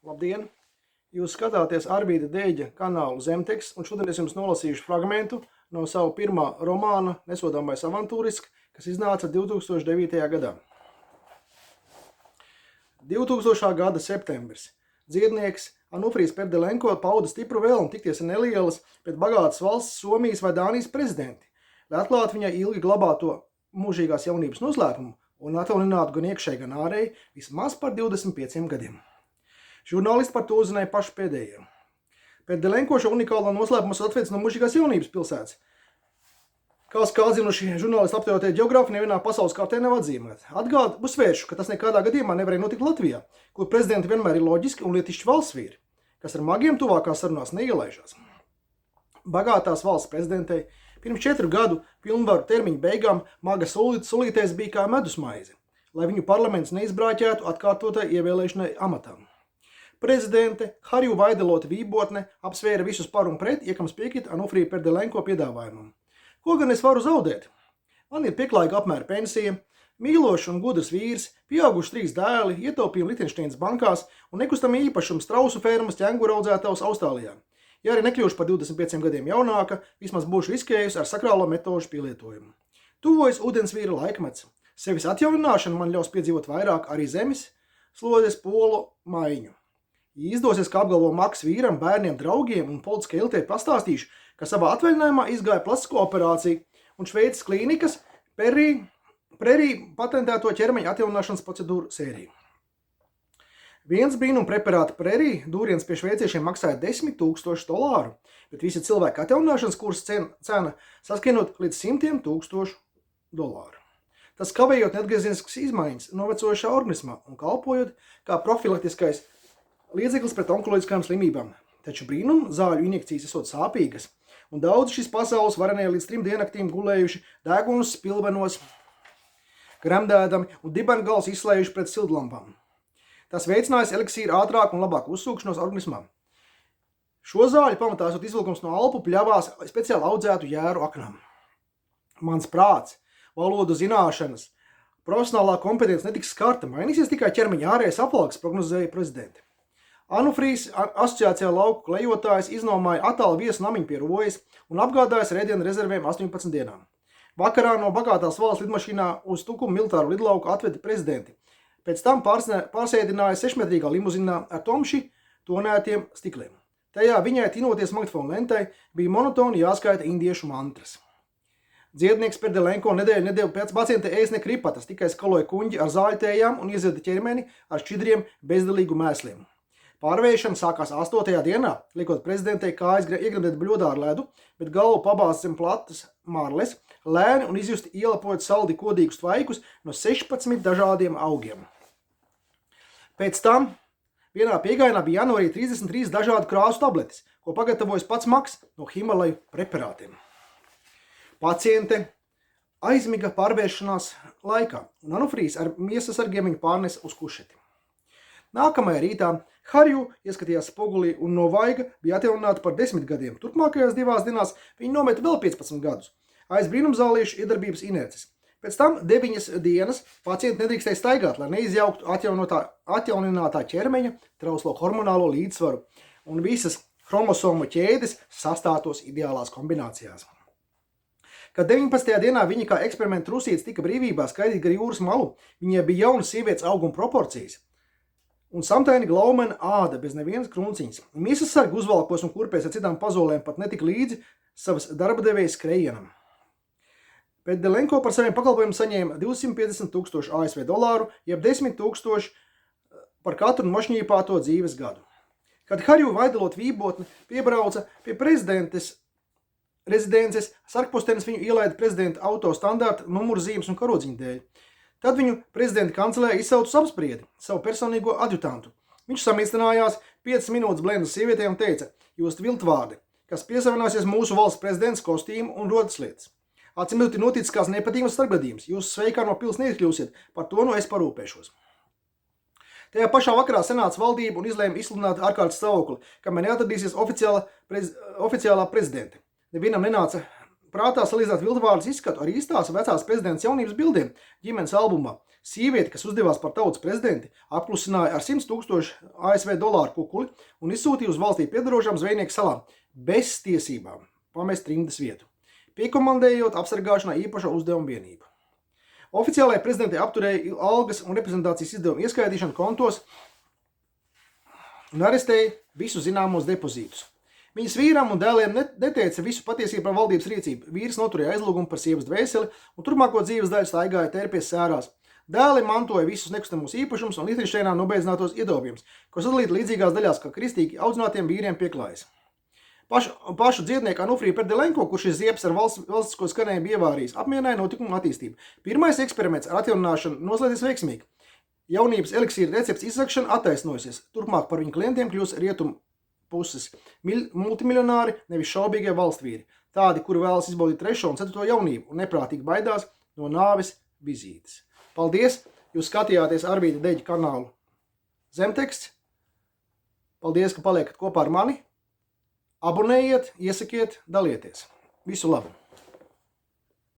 Labdien! Jūs skatāties Arvīda Dēģa kanālu Zemteksts, un šodien es jums nolasīšu fragmentu no savu pirmā romāna Nesodāmais avantūrists, kas iznāca 2009. gadā. 2000. gada septembris. Dziednieks Anufrijs Perdelenko pauda stipru vēlmi tikties ar nelielas, bet bagātas valsts Somijas vai Dānijas prezidenti, lai atklātu viņai ilgi glabāto mūžīgās jaunības noslēpumu un atjauninātu gan iekšēji, gan ārēji vismaz par 25 gadiem. Žurnālisti par to uzzināja paši pēdējie. Perdelenko šo unikālo noslēpumu atveic no mūžīgās jaunības pilsētas. Kā atzinuši žurnālisti aptaujātie ģeogrāfi, nevienā pasaules kartē nav atzīmēta. Uzsvēršu, ka tas nekādā gadījumā nevarēja notikt Latvijā, kur prezidenti vienmēr ir loģiski un lietišķi valsts vīri, kas ar magiem tuvākās sarunās neielaižās. Bagātās valsts prezidentei pirms 4 gadu pilnvaru termiņu beigām maga solītais bija kā medusmaize, lai viņu parlaments neizbrāķētu atkārtotai ievēlēšanai amatām. Prezidente Harju Vaidelota Vībotne apsvēra visus par un pret, iekams piekrita Anufrija Perdelenko piedāvājumam. Ko gan es varu zaudēt? Man ir pieklājīga apmēra pensija, mīlošs un gudrs vīrs, pieauguši 3 dēli, ietaupījumi Lichtensteinas bankās un nekustami īpašums trausu fermas ķenguru audzētavas Austrālijā. Ja arī nekļūšu par 25 gadiem jaunāka, vismaz būšu riskējusi ar sakrālo metožu pielietojumu. Tuvojas ūdensvīra laikmets. Sevis atjaunināšana man ļaus piedzīvot vairāk arī zemes slodzes polu maiņu. Ja izdosies, kā apgalvo Maks vīram, bērniem, draugiem un politiskai elitei pastāstīšu, ka savā atvaļinājumā izgāja plastisko operāciju un Šveices klīnikas Prerī patentēto ķermeņa atjaunināšanas procedūru sēriju. Viens brīnum preparāta Prerī dūriens pie šveiciešiem maksāja $10,000, bet visa cilvēka atjaunināšanas kursa cena saskanot līdz $100,000. Tas kavējot neatgriezeniskas izmaiņas novecojušā organismā un kalpojot kā profilaktiskais līdzeklis pret onkoloģiskām slimībām. Taču brīnum zāļu injekcijas esot sāpīgas, un daudz šīs pasaules varenē līdz 3 diennaktīm gulējuši deguns spilvenos, gremdēdami un dibengals izslējuši pret sildlampām. Tas veicinājis eliksīru ātrāku un labāku uzsūkšanos organismā. Šo zāļu pamatā esot izvilkums no alpu pļavās speciāli audzētu jēru aknām. Mans prāts, valodu zināšanas, profesionālā kompetence netiks skarta, mainīsies tikai ķermeņa ārējais apvalks, prognozēja prezidenti. Anufrijs asociācijā lauku klejotājs iznomāja attālu viesu namiņu pie Rojas un apgādājas ar ēdienu rezervēm 18 dienām. Vakarā no bagātās valsts lidmašīnā uz Tukuma militāru lidlauku atveda prezidenti. Pēc tam pārsēdināja 6-metrīgā limuzinā ar tomši tonētiem stikliem. Tajā viņai tinoties magnetofona lentai bija monotoni jāskaita indiešu mantras. Dziednieks Perdelenko nedēļu pēc pacienta ēst ne kripatas, tikai skaloja kuņģi ar zāļtējām un iezveda ķermeni ar šķidriem bezdalīgu mēsliem. Pārvēršana sākās 8. dienā, liekot prezidentei kājas iegremdēt bļodā ar ledu, bet galvu pabāzt zem platas marles, lēni un izjusti ielapojot saldi kodīgus tvaikus no 16 dažādiem augiem. Pēc tam vienā piegājienā bija janvārī 33 dažādu krāsu tabletes, ko pagatavojas pats Maks no Himalaju preparātiem. Paciente aizmiga pārvēršanās laikā, un Anufrijs ar miesasargiem viņu pārnesa uz kušeti. Nākamajā rītā Harju ieskatījās spogulī un no vaiga bija atjaunināta par 10 gadiem. Turpmākajās 2 dienās viņi nometa vēl 15 gadus, aiz brīnumzāliešu iedarbības inerces. Pēc tam 9 dienas pacienti nedrīkstēja staigāt, lai neizjauktu atjauninātā ķermeņa trauslo hormonālo līdzsvaru un visas chromosomu ķēdes sastātos ideālās kombinācijās. Kad 19. dienā viņa kā eksperimenta trusītis tika brīvībā skaidīt gar jūras malu, viņai bija jaunas sievietes auguma proporcijas un samtaini glaumena āda bez nevienas krunciņas. Miesas sargi uzvalkos un kurpēs ar citām pazolēm pat netika līdzi savas darba devējas skrejienam. Perdelenko par saviem pakalpojumiem saņēma $250,000 ASV, jeb $10,000 par katru nošņīpāto dzīves gadu. Kad Harju Vaidelota Vībotne piebrauca pie prezidentes rezidences, sargpostenis viņu ielaida prezidenta auto standarta numurzīmes un karodziņu dēļ. Tad viņu prezidenta kancelē izsauca apspriedi, savu personīgo adjutantu. Viņš samīstinājās 5 minūtes blendas sievietē un teica: "Jūs viltvārdi, kas piesavināsies mūsu valsts prezidents kostīmu un rodas lietas. Atcīmredzot ir noticis kāds nepatīkams starpgadījums. Jūs sveikā no pils neizkļūsiet, par to no es parūpēšos." Tajā pašā vakarā senāts valdība un izlēma izsludināt ārkārtas stāvokli, kamēr neatradīsies oficiālā prezidente. Nevienam nenāca prātā salīdzināt Vildvārdas izskatu ar īstās vecās prezidentas jaunības bildiem ģimenes albumā. Sieviete, kas uzdevās par tautas prezidenti, apklusināja ar 100 000 ASV dolāru kukuli un izsūtīja uz valstī piedarošām zvejnieku salām bez tiesībām pamest trimdas vietu, piekomandējot apsargāšanai īpašo uzdevumu vienību. Oficiālajai prezidentei apturēja algas un reprezentācijas izdevumu ieskaitīšanu kontos un arestēja visu zināmos depozītus. Viņas vīram un dēliem neteica visu patiesību par valdības rīcību. Vīrs noturēja aizlūgumu par sievas dvēseli un turpmāko dzīves daļu staigāja tērpies sērās. Dēli mantoja visus nekustamos īpašumus un Lichtenšteinā nobeidzinātos iedobjumus, ko sadalīta līdzīgās daļās, kā kristīgi audzinātiem vīriem pieklājas. Pašu dziednieku Anufriju Perdelenko, kurš šis ziepes ar valstisko skanējumu ievārījis, apmierināja notikumu attīstību. Pirmais eksperiments ar atjaunināšanu noslēdzies veiksmīgi. Jaunības eliksīra recepts izsakšana attaisnojusies. Turpmāk par viņu klientiem kļūs rietumu puses multimiljonāri, nevis šaubīgie valstvīri. Tādi, kuri vēlas izbaudīt 3. un 4. jaunību un neprātīgi baidās no nāves vizītes. Paldies! Jūs skatījāties Arvīda Deģa kanālu Zemteksts. Paldies, ka paliekat kopā ar mani. Abonējiet, iesakiet, dalieties. Visu labu!